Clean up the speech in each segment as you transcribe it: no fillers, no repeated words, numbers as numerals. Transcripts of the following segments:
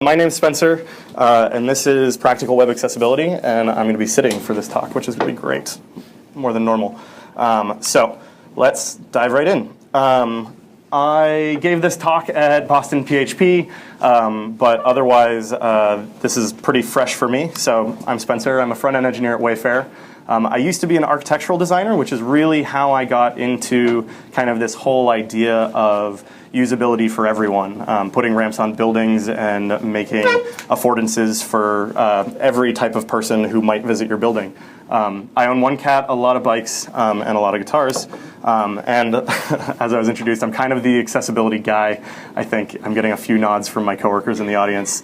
My name's Spencer, and this is Practical Web Accessibility, and I'm going to be sitting for this talk, which is really great, more than normal. So let's dive right in. I gave this talk at Boston PHP, but otherwise this is pretty fresh for me. So I'm Spencer. I'm a front-end engineer at Wayfair. I used to be an architectural designer, which is really how I got into kind of this whole idea of usability for everyone, putting ramps on buildings and making affordances for every type of person who might visit your building. I own one cat, a lot of bikes, and a lot of guitars. And as I was introduced, I'm kind of the accessibility guy. I think I'm getting a few nods from my coworkers in the audience.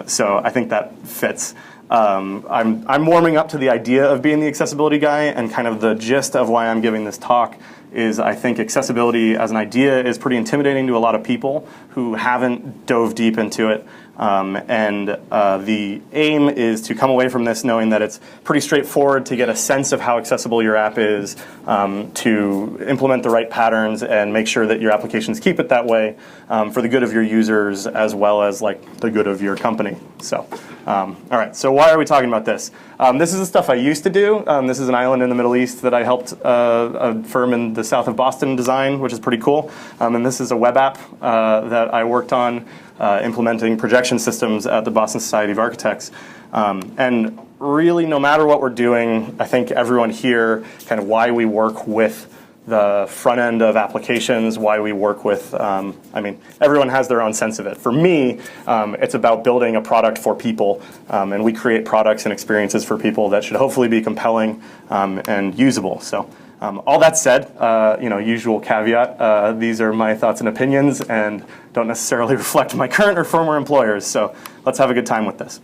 So I think that fits. I'm warming up to the idea of being the accessibility guy, and kind of the gist of why I'm giving this talk is I think accessibility as an idea is pretty intimidating to a lot of people who haven't dove deep into it. The aim is to come away from this knowing that it's pretty straightforward to get a sense of how accessible your app is, to implement the right patterns and make sure that your applications keep it that way for the good of your users as well as like the good of your company. So, all right, so why are we talking about this? This is the stuff I used to do. This is an island in the Middle East that I helped a firm in the south of Boston design, which is pretty cool. And this is a web app that I worked on implementing projection systems at the Boston Society of Architects. And really, no matter what we're doing, I think everyone here, kind of why we work with the front end of applications, why we work with, I mean, everyone has their own sense of it. For me, it's about building a product for people, and we create products and experiences for people that should hopefully be compelling and usable. So all that said, usual caveat, these are my thoughts and opinions and don't necessarily reflect my current or former employers, so let's have a good time with this.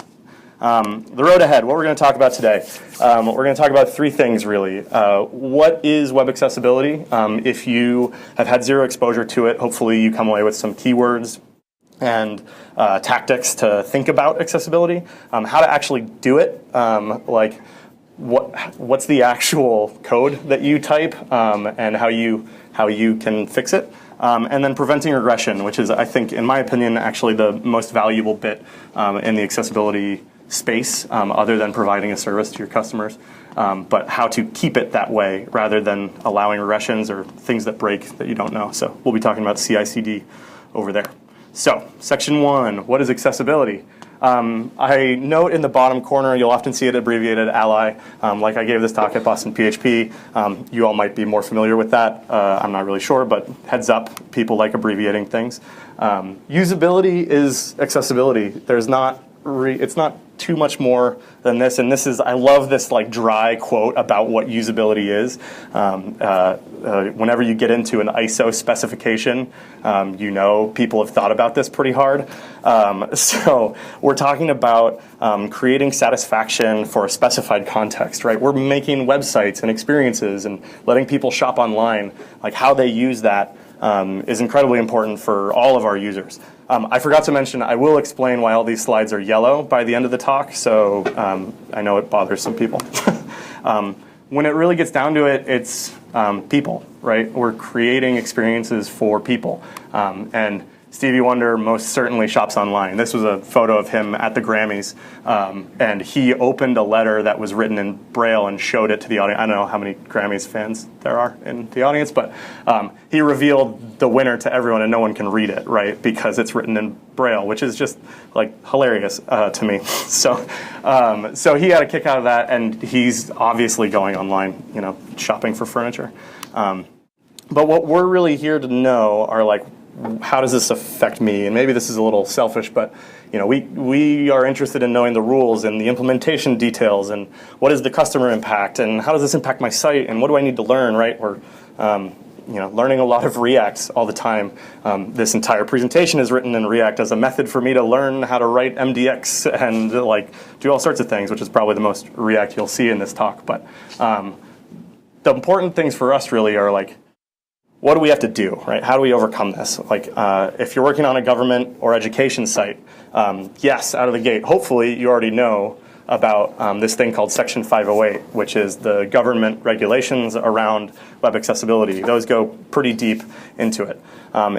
The road ahead, what we're going to talk about today. We're going to talk about three things, really. What is web accessibility? If you have had zero exposure to it, hopefully you come away with some keywords and tactics to think about accessibility. How to actually do it, what's the actual code that you type and how you can fix it. And then preventing regression, which is, I think, in my opinion, actually the most valuable bit in the accessibility space, other than providing a service to your customers, but how to keep it that way rather than allowing regressions or things that break that you don't know. So we'll be talking about CI/CD over there. So section 1, what is accessibility? I note in the bottom corner, you'll often see it abbreviated ALLI. Like I gave this talk at Boston PHP. You all might be more familiar with that. I'm not really sure, but heads up, people like abbreviating things. Usability is accessibility. It's not too much more than this, and this is, I love this like dry quote about what usability is. Whenever you get into an ISO specification, people have thought about this pretty hard. So we're talking about creating satisfaction for a specified context, right? We're making websites and experiences and letting people shop online. Like how they use that is incredibly important for all of our users. I forgot to mention, I will explain why all these slides are yellow by the end of the talk, so I know it bothers some people. When it really gets down to it, it's people, right? We're creating experiences for people. And Stevie Wonder most certainly shops online. This was a photo of him at the Grammys, and he opened a letter that was written in Braille and showed it to the audience. I don't know how many Grammys fans there are in the audience, but he revealed the winner to everyone, and no one can read it, right? Because it's written in Braille, which is just like hilarious to me. So he had a kick out of that, and he's obviously going online, shopping for furniture. But what we're really here to know are like, how does this affect me? And maybe this is a little selfish, but we are interested in knowing the rules and the implementation details and what is the customer impact and how does this impact my site and what do I need to learn, right? We're learning a lot of React all the time. This entire presentation is written in React as a method for me to learn how to write MDX and do all sorts of things, which is probably the most React you'll see in this talk. But the important things for us really are like, what do we have to do, right? How do we overcome this? If you're working on a government or education site, yes, out of the gate, hopefully you already know about this thing called Section 508, which is the government regulations around web accessibility. Those go pretty deep into it.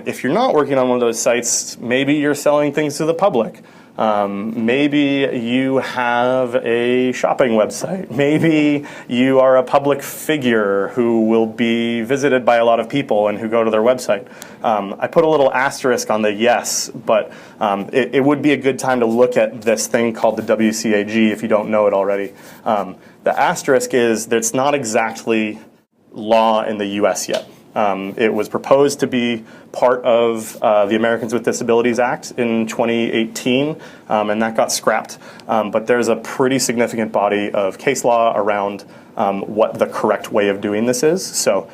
If you're not working on one of those sites, maybe you're selling things to the public. Maybe you have a shopping website. Maybe you are a public figure who will be visited by a lot of people and who go to their website. I put a little asterisk on the yes, but it would be a good time to look at this thing called the WCAG if you don't know it already. The asterisk is that it's not exactly law in the US yet. It was proposed to be part of the Americans with Disabilities Act in 2018, and that got scrapped. But there's a pretty significant body of case law around what the correct way of doing this is. So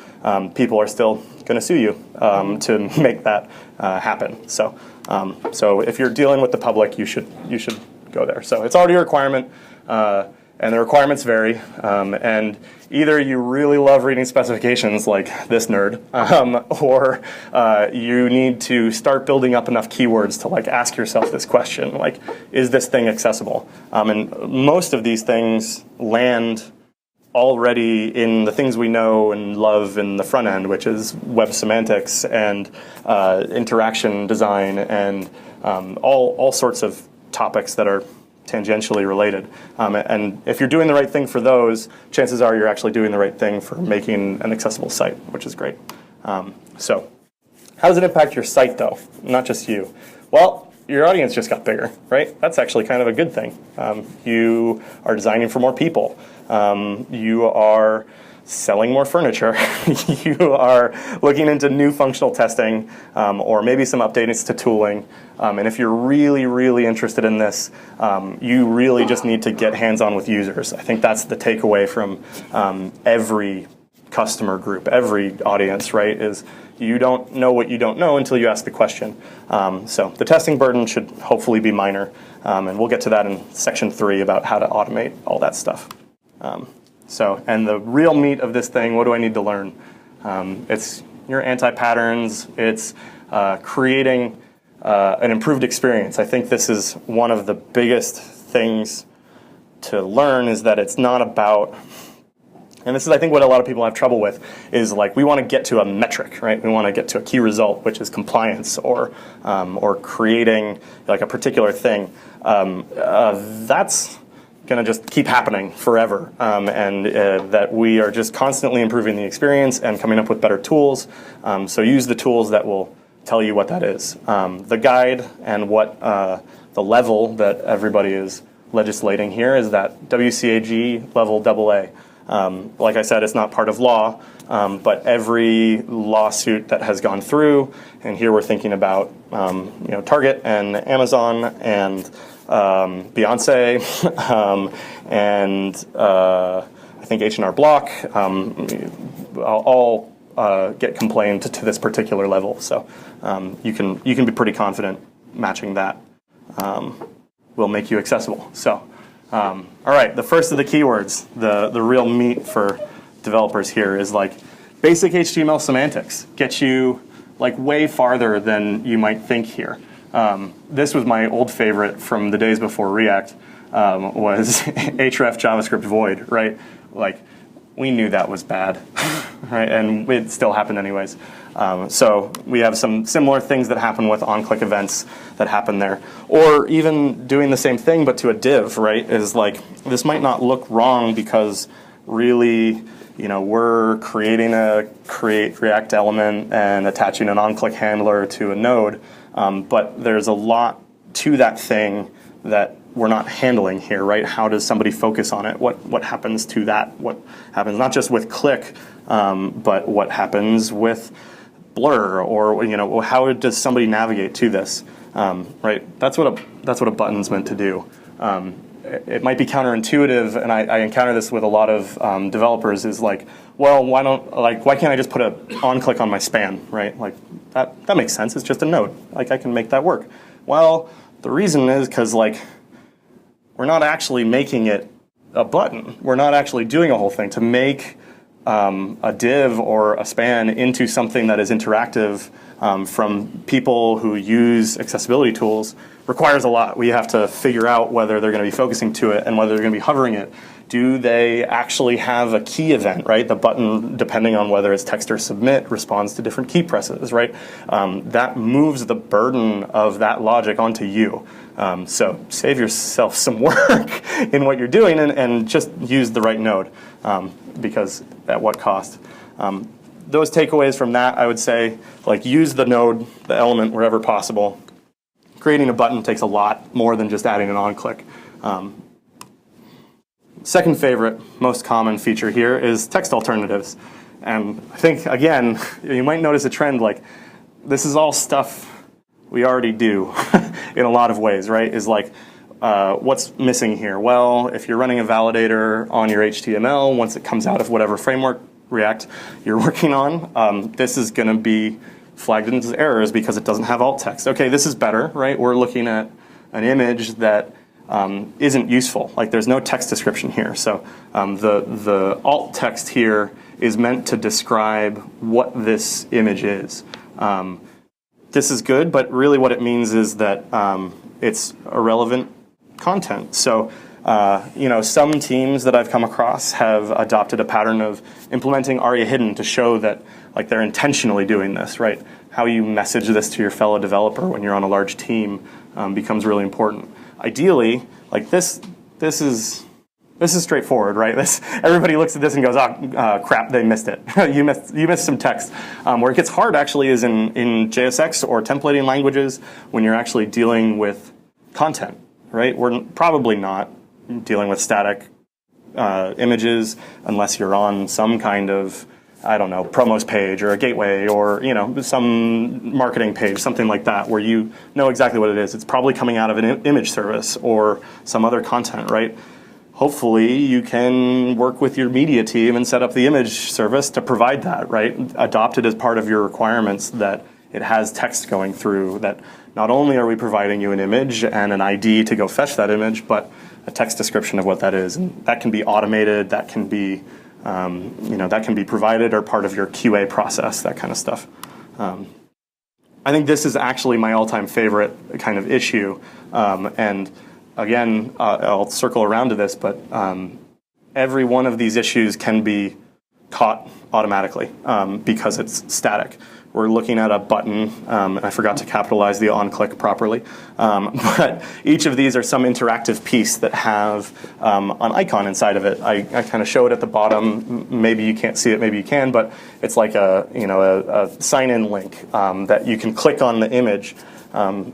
people are still going to sue you to make that happen. So if you're dealing with the public, you should go there. So it's already a requirement. And the requirements vary, and either you really love reading specifications like this nerd, or you need to start building up enough keywords to like ask yourself this question, like, is this thing accessible? And most of these things land already in the things we know and love in the front end, which is web semantics and interaction design and all sorts of topics that are tangentially related. And if you're doing the right thing for those, chances are you're actually doing the right thing for making an accessible site, which is great. So how does it impact your site, though? Not just you. Well, your audience just got bigger, right? That's actually kind of a good thing. You are designing for more people. You are selling more furniture. You are looking into new functional testing, or maybe some updates to tooling. And if you're really, really interested in this, you really just need to get hands-on with users. I think that's the takeaway from every customer group, every audience, right, is you don't know what you don't know until you ask the question. So the testing burden should hopefully be minor. And we'll get to that in section 3 about how to automate all that stuff. And the real meat of this thing, what do I need to learn? It's your anti-patterns. It's creating an improved experience. I think this is one of the biggest things to learn, is that it's not about, and this is I think what a lot of people have trouble with, is like we want to get to a metric, right? We want to get to a key result, which is compliance or creating like a particular thing. That's going to just keep happening forever, and that we are just constantly improving the experience and coming up with better tools. So use the tools that will tell you what that is. The guide and what the level that everybody is legislating here is that WCAG level AA. Like I said, it's not part of law, but every lawsuit that has gone through, and here we're thinking about Target and Amazon and Beyonce, and I think H&R Block, all get complained to this particular level. So you can be pretty confident matching that will make you accessible. So all right, the first of the keywords, the real meat for developers here is like basic HTML semantics. Get you like way farther than you might think here. This was my old favorite from the days before React, was href JavaScript void, right? Like, we knew that was bad, right? And it still happened anyways. So we have some similar things that happen with on-click events that happen there. Or even doing the same thing but to a div, right? Is like, this might not look wrong because really, we're creating a create React element and attaching an on-click handler to a node. But there's a lot to that thing that we're not handling here, right? How does somebody focus on it? What happens to that? What happens not just with click, but what happens with blur, or how does somebody navigate to this? Right? That's what a button's meant to do. It might be counterintuitive, and I encounter this with a lot of developers. Is like, well, why can't I just put an on-click on my span, right? Like that makes sense. It's just a node. Like I can make that work. Well, the reason is because we're not actually making it a button. We're not actually doing a whole thing. To make a div or a span into something that is interactive from people who use accessibility tools requires a lot. We have to figure out whether they're going to be focusing to it and whether they're going to be hovering it Do they actually have a key event, right? The button, depending on whether it's text or submit, responds to different key presses, right? That moves the burden of that logic onto you. So save yourself some work in what you're doing and just use the right node, because at what cost? Those takeaways from that, I would say, like, use the node, the element, wherever possible. Creating a button takes a lot more than just adding an on-click. Second favorite, most common feature here is text alternatives. And I think, again, you might notice a trend, like, this is all stuff we already do in a lot of ways, right? Is like, what's missing here? Well, if you're running a validator on your HTML, once it comes out of whatever framework, React, you're working on, this is going to be flagged as errors because it doesn't have alt text. Okay, this is better, right? We're looking at an image that isn't useful. Like, there's no text description here. So the alt text here is meant to describe what this image is. This is good, but really what it means is that it's irrelevant content. So some teams that I've come across have adopted a pattern of implementing ARIA hidden to show that, like, they're intentionally doing this, right? How you message this to your fellow developer when you're on a large team becomes really important. Ideally, like, this is straightforward, right? Everybody looks at this and goes, "Oh, crap, they missed it. you missed some text." Where it gets hard actually is in JSX or templating languages when you're actually dealing with content, right? We're probably not dealing with static images unless you're on some kind of, I don't know, promos page or a gateway or, some marketing page, something like that, where you know exactly what it is. It's probably coming out of an image service or some other content, right? Hopefully you can work with your media team and set up the image service to provide that, right? Adopt it as part of your requirements that it has text going through, that not only are we providing you an image and an ID to go fetch that image, but a text description of what that is. And that can be automated, that can be that can be provided or part of your QA process, that kind of stuff. I think this is actually my all-time favorite kind of issue. And again, I'll circle around to this, but every one of these issues can be caught automatically because it's static. We're looking at a button, and I forgot to capitalize the on-click properly, but each of these are some interactive piece that have an icon inside of it. I kind of show it at the bottom. Maybe you can't see it, maybe you can, but it's like a sign-in link that you can click on the image.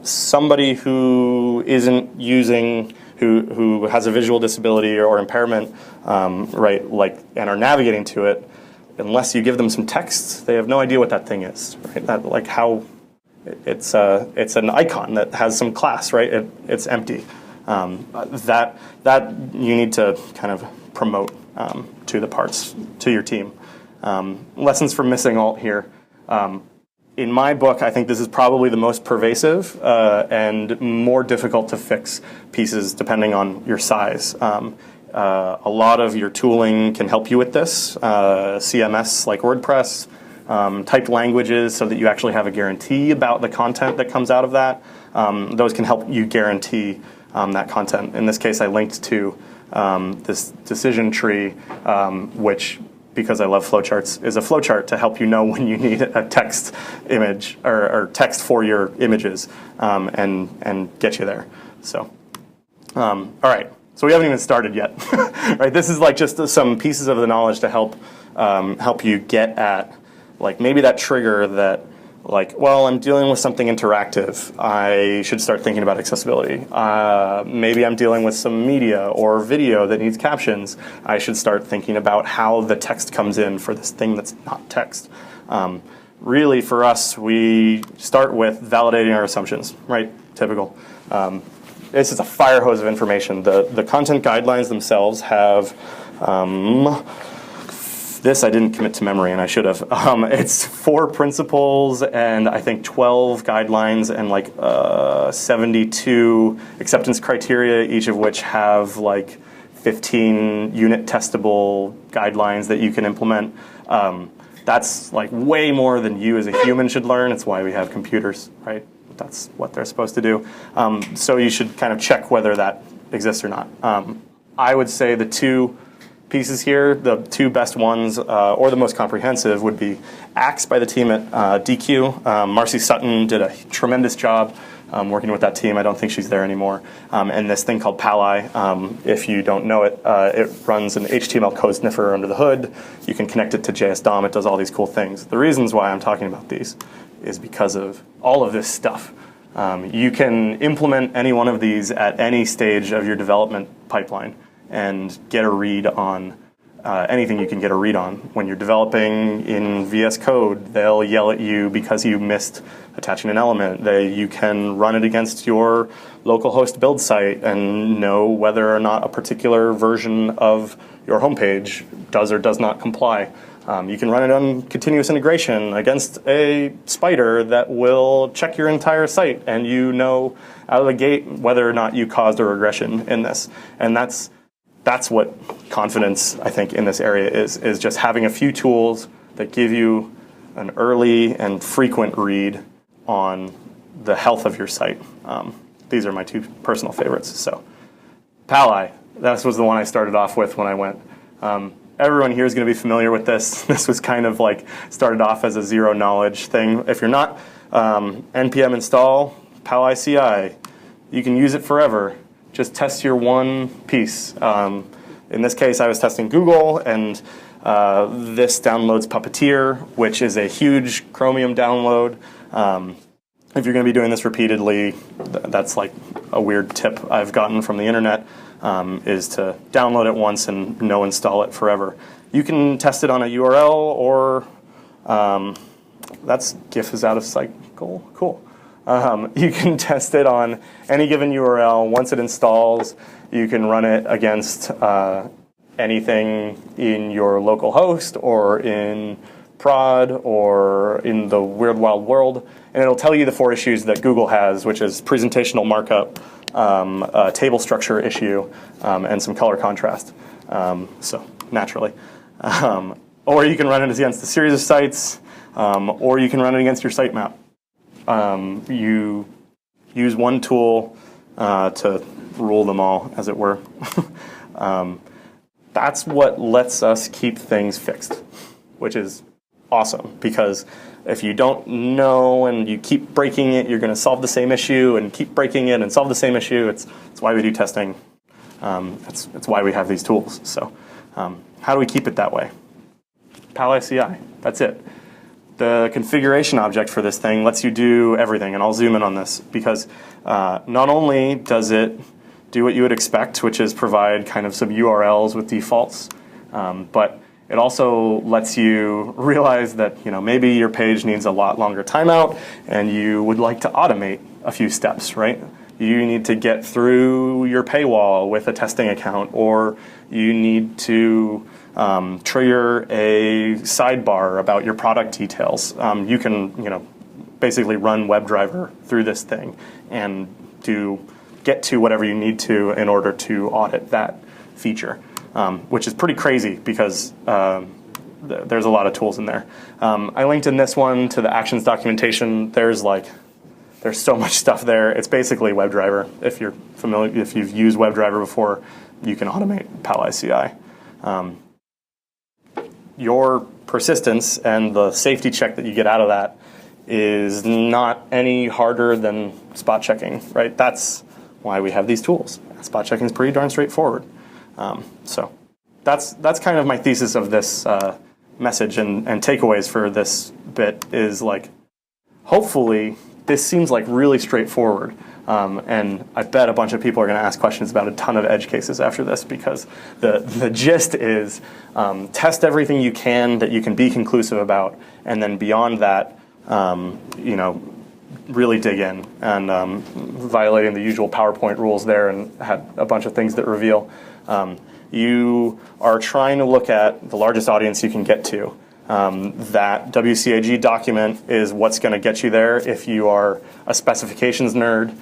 Somebody who isn't using, who has a visual disability or impairment, right, like, and are navigating to it, unless you give them some text, they have no idea what that thing is, right? That, like, how it's an icon that has some class, right? It's empty. That you need to kind of promote to the parts, to your team. Lessons from missing alt here. In my book, I think this is probably the most pervasive and more difficult to fix pieces depending on your size. A lot of your tooling can help you with this. CMS like WordPress, typed languages so that you actually have a guarantee about the content that comes out of that. Those can help you guarantee that content. In this case, I linked to this decision tree, which, because I love flowcharts, is a flowchart to help you know when you need a text image or text for your images and get you there. So, all right. So we haven't even started yet, right? This is like just some pieces of the knowledge to help you get at, like, maybe that trigger that, like, well, I'm dealing with something interactive. I should start thinking about accessibility. Maybe I'm dealing with some media or video that needs captions. I should start thinking about how the text comes in for this thing that's not text. Really, for us, we start with validating our assumptions, right? Typical. This is a fire hose of information. The content guidelines themselves have, this I didn't commit to memory, and I should have. It's 4 principles and I think 12 guidelines and like 72 acceptance criteria, each of which have like 15 unit testable guidelines that you can implement. That's like way more than you as a human should learn. It's why we have computers, right? That's what they're supposed to do. So you should kind of check whether that exists or not. I would say the 2 pieces here. The two best ones, or the most comprehensive, would be Axe by the team at DQ. Marcy Sutton did a tremendous job working with that team. I don't think she's there anymore. And this thing called Pally, if you don't know it, it runs an HTML code sniffer under the hood. You can connect it to JS DOM. It does all these cool things. The reasons why I'm talking about these is because of all of this stuff. You can implement any one of these at any stage of your development pipeline and get a read on anything you can get a read on. When you're developing in VS Code, they'll yell at you because you missed attaching an element. You can run it against your localhost build site and know whether or not a particular version of your homepage does or does not comply. You can run it on continuous integration against a spider that will check your entire site, and you know out of the gate whether or not you caused a regression in this. And that's what confidence, I think, in this area is just having a few tools that give you an early and frequent read on the health of your site. These are my two personal favorites. So, Pally, that was the one I started off with when I went. Everyone here is going to be familiar with this. This was kind of like started off as a zero knowledge thing. If you're not, npm install Pally CI. You can use it forever. Just test your one piece. In this case, I was testing Google, and this downloads Puppeteer, which is a huge Chromium download. If you're going to be doing this repeatedly, that's like a weird tip I've gotten from the internet, is to download it once and no install it forever. You can test it on a URL, or that's GIF is out of cycle. Cool. You can test it on any given URL. Once it installs, you can run it against anything in your local host or in prod or in the weird wild world. And it'll tell you the 4 issues that Google has, which is presentational markup, a table structure issue, and some color contrast. So naturally. Or you can run it against a series of sites, or you can run it against your sitemap. You use one tool to rule them all, as it were. That's what lets us keep things fixed, which is awesome, because if you don't know and you keep breaking it, you're going to solve the same issue and keep breaking it and solve the same issue. It's why we do testing. It's why we have these tools. So how do we keep it that way? Pally CI, that's it. The configuration object for this thing lets you do everything, and I'll zoom in on this, because not only does it do what you would expect, which is provide kind of some URLs with defaults, but it also lets you realize that maybe your page needs a lot longer timeout, and you would like to automate a few steps, right? You need to get through your paywall with a testing account, or you need to trigger a sidebar about your product details. You can, basically run WebDriver through this thing and get to whatever you need to in order to audit that feature, which is pretty crazy because there's a lot of tools in there. I linked in this one to the actions documentation. There's so much stuff there. It's basically WebDriver. If you're familiar, if you've used WebDriver before, you can automate Pally CI. Your persistence and the safety check that you get out of that is not any harder than spot checking, right? That's why we have these tools. Spot checking is pretty darn straightforward. So that's kind of my thesis of this message and takeaways for this bit is hopefully this seems like really straightforward. And I bet a bunch of people are going to ask questions about a ton of edge cases after this, because the gist is test everything you can that you can be conclusive about, and then beyond that, really dig in. And violating the usual PowerPoint rules there, and had a bunch of things that reveal. You are trying to look at the largest audience you can get to. That WCAG document is what's going to get you there. If you are a specifications nerd,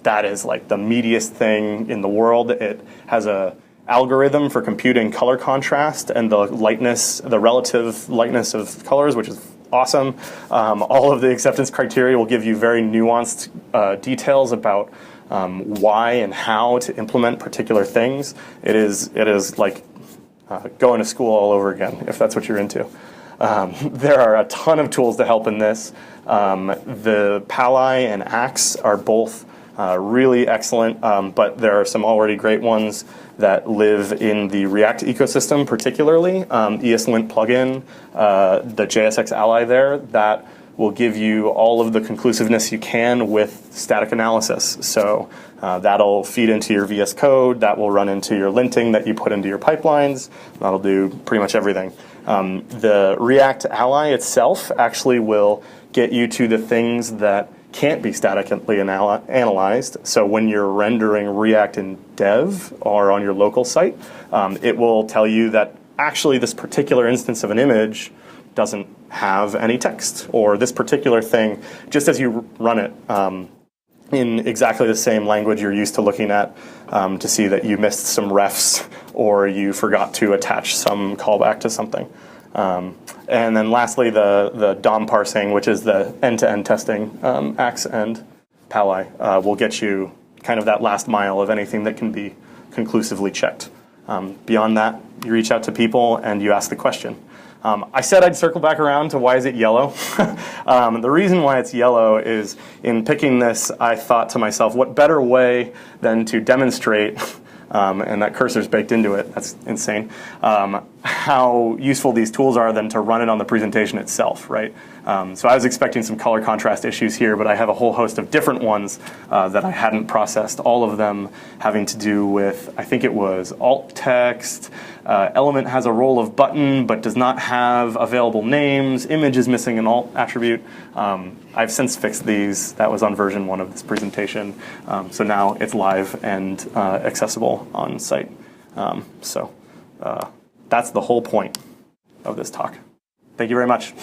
that is like the meatiest thing in the world. It has a algorithm for computing color contrast and the relative lightness of colors, which is awesome. All of the acceptance criteria will give you very nuanced details about why and how to implement particular things. It is like going to school all over again, if that's what you're into. There are a ton of tools to help in this. The Pally and Axe are both really excellent, but there are some already great ones that live in the React ecosystem, particularly. ESLint plugin, the JSX Ally there, that will give you all of the conclusiveness you can with static analysis. So that'll feed into your VS Code, that will run into your linting that you put into your pipelines, that'll do pretty much everything. The React Ally itself actually will get you to the things that can't be statically analyzed. So when you're rendering React in dev or on your local site, it will tell you that actually this particular instance of an image doesn't have any text, or this particular thing, just as you run it in exactly the same language you're used to looking at to see that you missed some refs or you forgot to attach some callback to something. And then lastly, the DOM parsing, which is the end-to-end testing, Axe and Pally, will get you kind of that last mile of anything that can be conclusively checked. Beyond that, you reach out to people and you ask the question. I said I'd circle back around to why is it yellow. The reason why it's yellow is in picking this, I thought to myself, what better way than to demonstrate, and that cursor's baked into it, that's insane, how useful these tools are than to run it on the presentation itself, right? So I was expecting some color contrast issues here, but I have a whole host of different ones that I hadn't processed, all of them having to do with, I think it was alt text, element has a role of button but does not have available names, image is missing an alt attribute. I've since fixed these. That was on version 1 of this presentation. So now it's live and accessible on site. So that's the whole point of this talk. Thank you very much.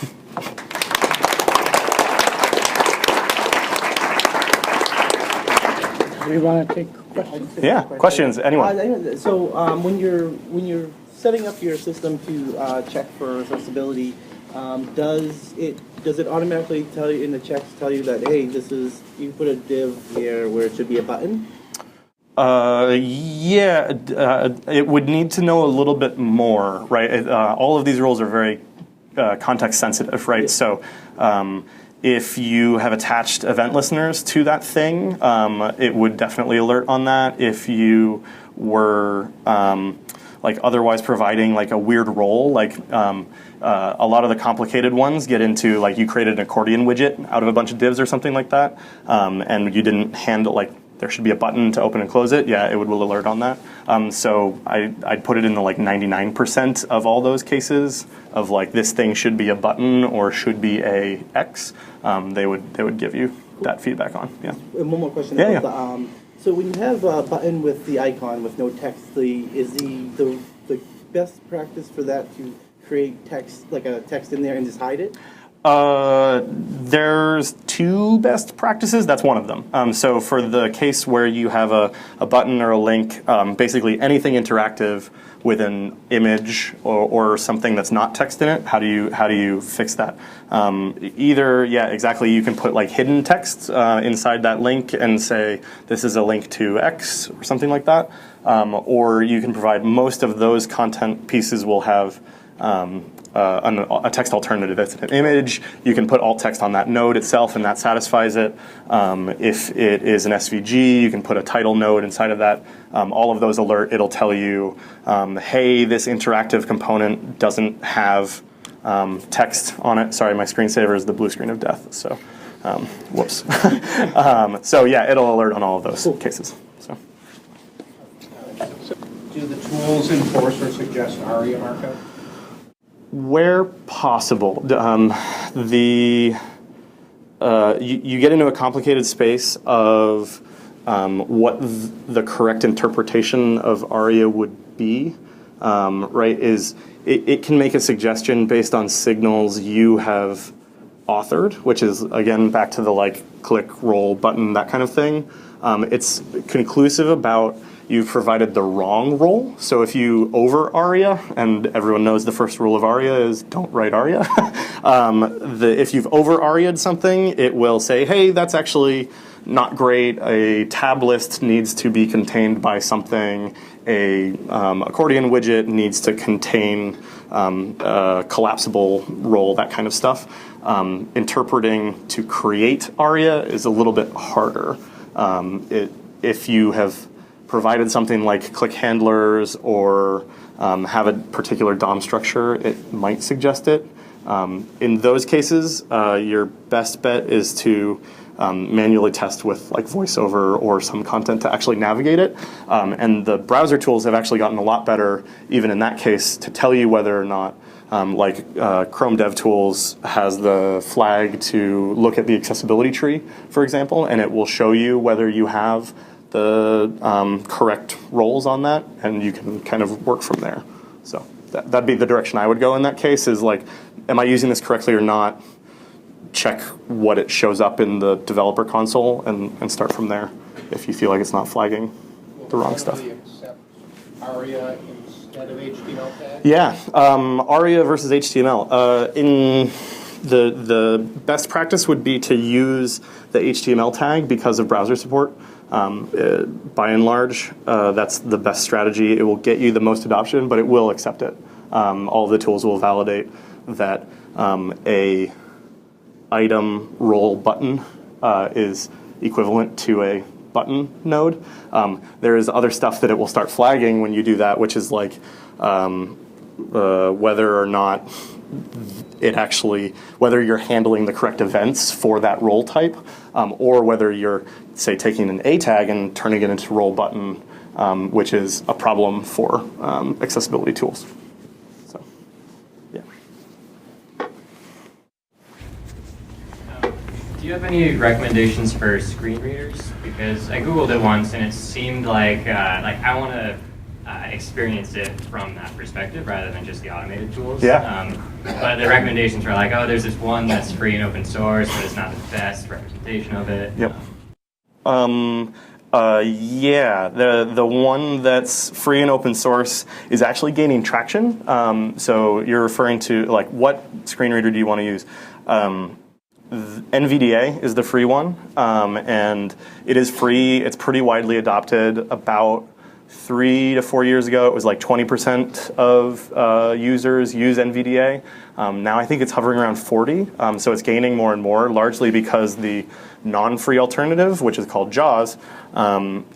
Do you want to take questions? Yeah, questions, anyone? So when you're setting up your system to check for accessibility, does it automatically tell you in the checks that hey, this is, you put a div here where it should be a button? Yeah, it would need to know a little bit more, right? All of these rules are very context sensitive, right? Yeah. So if you have attached event listeners to that thing, it would definitely alert on that. If you were like otherwise providing like a weird role, like a lot of the complicated ones get into like you created an accordion widget out of a bunch of divs or something like that, and you didn't handle like there should be a button to open and close it. Yeah, it will alert on that. So I'd put it in the like 99% of all those cases of like this thing should be a button or should be a X. They would give you that feedback on. Yeah. And one more question. Yeah, about so when you have a button with the icon with no text, is the best practice for that to create text, like a text in there and just hide it? There's two best practices. That's one of them. So for the case where you have a button or a link, basically anything interactive with an image or something that's not text in it, how do you fix that? Either, yeah, exactly, you can put like hidden text inside that link and say this is a link to X or something like that. Or you can provide most of those content pieces will have a text alternative. It's an image. You can put alt text on that node itself, and that satisfies it. If it is an SVG, you can put a title node inside of that. All of those alert. It'll tell you, hey, this interactive component doesn't have text on it. Sorry, my screensaver is the blue screen of death. So, whoops. So yeah, it'll alert on all of those cases. So. Do the tools enforce or suggest ARIA markup? Where possible, you get into a complicated space of what the correct interpretation of ARIA would be. Right? It can make a suggestion based on signals you have authored, which is again back to the like click, roll, button, that kind of thing. It's conclusive about you've provided the wrong role. So if you over ARIA, and everyone knows the first rule of ARIA is don't write ARIA. If you've over ARIA'd something, it will say, hey, that's actually not great. A tab list needs to be contained by something. A accordion widget needs to contain a collapsible role, that kind of stuff. Interpreting to create ARIA is a little bit harder. If you have provided something like click handlers or have a particular DOM structure, it might suggest it. In those cases, your best bet is to manually test with like VoiceOver or some content to actually navigate it. And the browser tools have actually gotten a lot better, even in that case, to tell you whether or not, Chrome DevTools has the flag to look at the accessibility tree, for example, and it will show you whether you have the correct roles on that, and you can kind of work from there. So that'd be the direction I would go in that case, is like, am I using this correctly or not? Check what it shows up in the developer console and start from there if you feel like it's not flagging the wrong stuff. Will accept ARIA instead of HTML tags? Yeah, ARIA versus HTML. In the best practice would be to use the HTML tag because of browser support. By and large, that's the best strategy. It will get you the most adoption, but it will accept it. All the tools will validate that a item role button is equivalent to a button node. There is other stuff that it will start flagging when you do that, which is like whether or not whether you're handling the correct events for that role type, or whether you're, say, taking an A tag and turning it into role button, which is a problem for accessibility tools. So, yeah. Do you have any recommendations for screen readers? Because I Googled it once and it seemed like I want to experience it from that perspective rather than just the automated tools. Yeah. But the recommendations were like, oh, there's this one that's free and open source, but it's not the best representation of it. Yep. Yeah, the one that's free and open source is actually gaining traction. So you're referring to, like, what screen reader do you want to use? NVDA is the free one, and it is free. It's pretty widely adopted. About 3 to 4 years ago, it was like 20% of users use NVDA. Now I think it's hovering around 40, so it's gaining more and more, largely because the non-free alternative, which is called JAWS,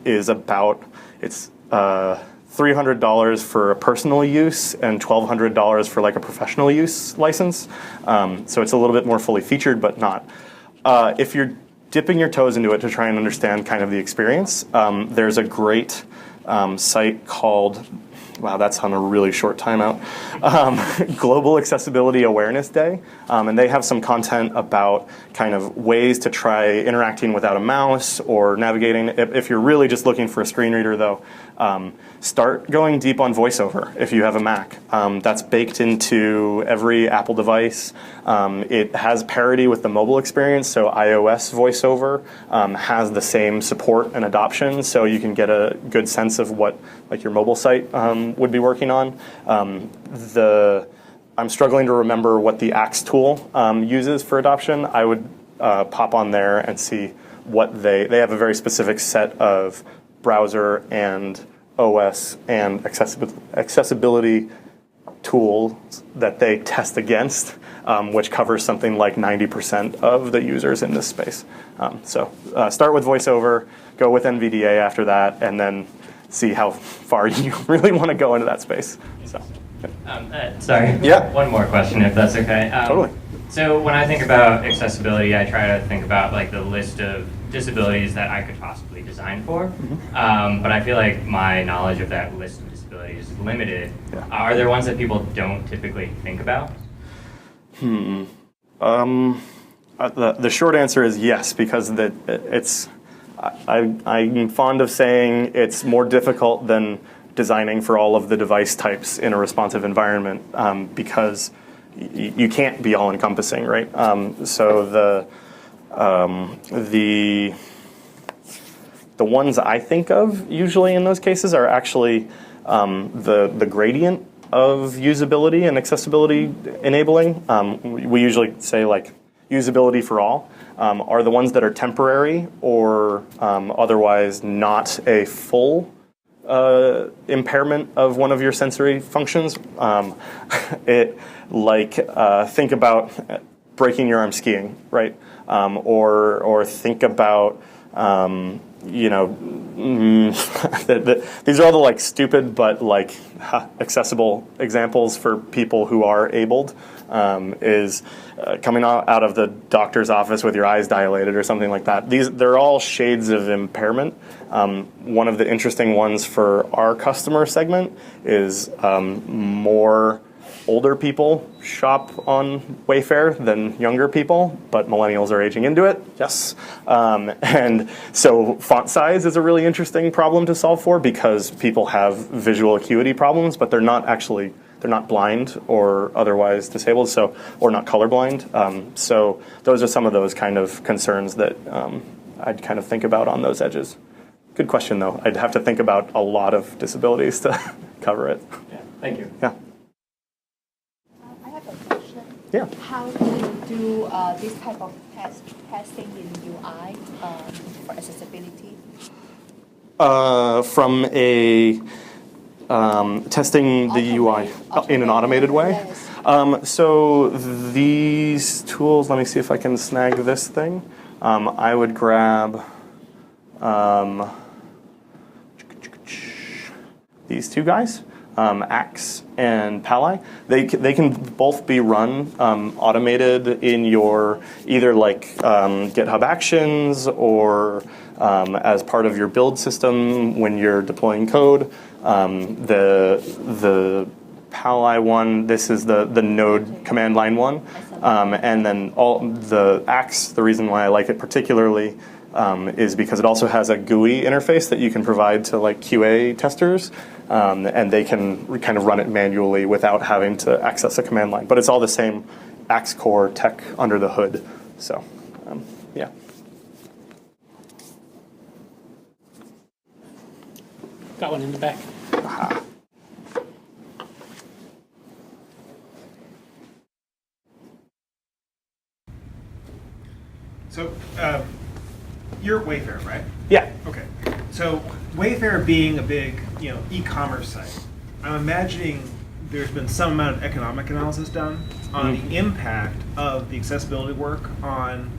is about, it's $300 for a personal use and $1,200 for like a professional use license. So it's a little bit more fully featured, but not. If you're dipping your toes into it to try and understand kind of the experience, there's a great site called, wow, that's on a really short timeout, Global Accessibility Awareness Day. And they have some content about kind of ways to try interacting without a mouse or navigating. If you're really just looking for a screen reader, though, start going deep on VoiceOver if you have a Mac. That's baked into every Apple device. It has parity with the mobile experience, so iOS VoiceOver has the same support and adoption, so you can get a good sense of what like your mobile site would be working on. I'm struggling to remember what the Axe tool uses for adoption. I would pop on there and see what they have a very specific set of browser and OS and accessibility tools that they test against, which covers something like 90% of the users in this space. So start with VoiceOver, go with NVDA after that, and then see how far you really want to go into that space. So, sorry. Yeah. One more question, if that's okay. Totally. So when I think about accessibility, I try to think about like the list of disabilities that I could possibly design for. Mm-hmm. But I feel like my knowledge of that list of disabilities is limited. Yeah. Are there ones that people don't typically think about? The short answer is yes, because I'm fond of saying it's more difficult than designing for all of the device types in a responsive environment, because you can't be all-encompassing, right? So the ones I think of usually in those cases are actually the gradient of usability and accessibility enabling. We usually say like usability for all. are the ones that are temporary or otherwise not a full impairment of one of your sensory functions. Think about breaking your arm skiing, right? Or think about these are all the like stupid but like accessible examples for people who are abled. Is coming out of the doctor's office with your eyes dilated or something like that. They're all shades of impairment. One of the interesting ones for our customer segment is more older people shop on Wayfair than younger people, but millennials are aging into it, yes. And so font size is a really interesting problem to solve for because people have visual acuity problems, but they're not blind or otherwise disabled, or not colorblind. So those are some of those kind of concerns that I'd kind of think about on those edges. Good question, though. I'd have to think about a lot of disabilities to cover it. Yeah, thank you. Yeah. I have a question. Yeah. How do you do this type of testing in UI for accessibility? From a testing the UI in an automated way. Yes. So these tools, let me see if I can snag this thing. I would grab these two guys, Axe and Pally. They can both be run automated in your either like GitHub Actions or as part of your build system when you're deploying code. The Pally one, this is the node command line one, and then all the Axe. The reason why I like it particularly is because it also has a GUI interface that you can provide to like QA testers, and they can kind of run it manually without having to access a command line. But it's all the same Axe core tech under the hood. So, yeah. Got one in the back. Aha. So, you're at Wayfair, right? Yeah. Okay. So, Wayfair being a big, e-commerce site, I'm imagining there's been some amount of economic analysis done on the impact of the accessibility work on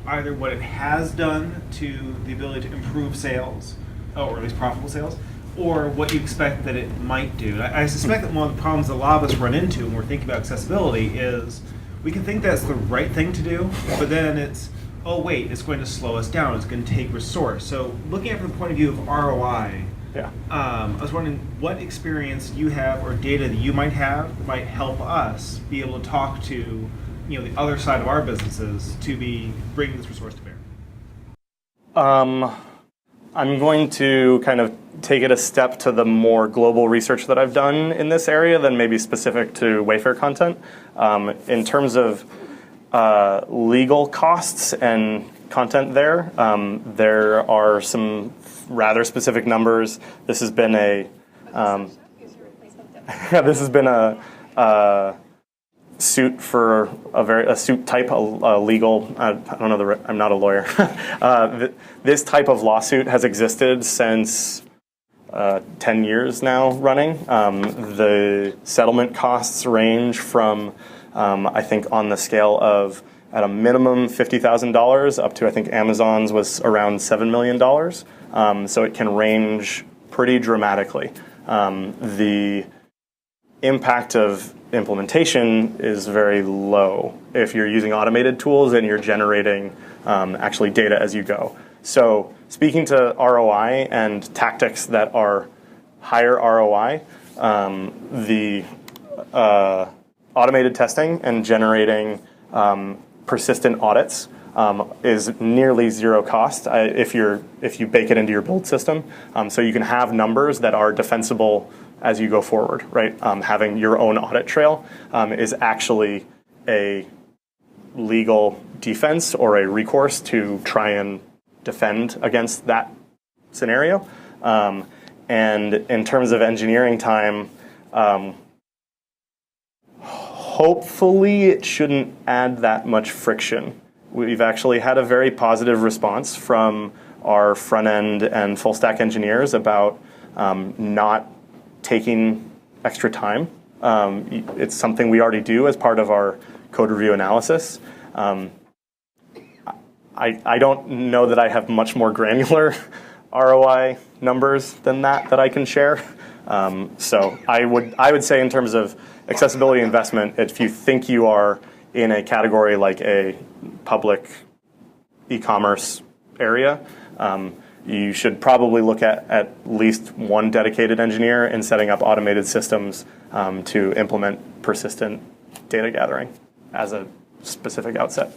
either what it has done to the ability to improve sales, or at least profitable sales, or what you expect that it might do. I suspect that one of the problems that a lot of us run into when we're thinking about accessibility is we can think that's the right thing to do, but then it's, oh wait, it's going to slow us down, it's going to take resource. So looking at it from the point of view of ROI, Yeah. I was wondering what experience you have or data that you might have that might help us be able to talk to the other side of our businesses to be bringing this resource to bear. I'm going to kind of take it a step to the more global research that I've done in this area than maybe specific to Wayfair content. In terms of legal costs and content there are some rather specific numbers. This has been a suit for a suit type, a legal. I don't know. I'm not a lawyer. This type of lawsuit has existed since 10 years now running. The settlement costs range from I think on the scale of at a minimum $50,000 up to I think Amazon's was around $7 million. So it can range pretty dramatically. The impact of implementation is very low if you're using automated tools and you're generating actually data as you go. So speaking to ROI and tactics that are higher ROI, the automated testing and generating persistent audits is nearly zero cost if you bake it into your build system. So you can have numbers that are defensible as you go forward, right? Having your own audit trail is actually a legal defense or a recourse to try and defend against that scenario. And in terms of engineering time, hopefully it shouldn't add that much friction we've actually had a very positive response from our front-end and full-stack engineers about not taking extra time. It's something we already do as part of our code review analysis. I don't know that I have much more granular ROI numbers than that I can share. So I would say in terms of accessibility investment, if you think you are in a category like a public e-commerce area, you should probably look at least one dedicated engineer in setting up automated systems to implement persistent data gathering as a specific outset.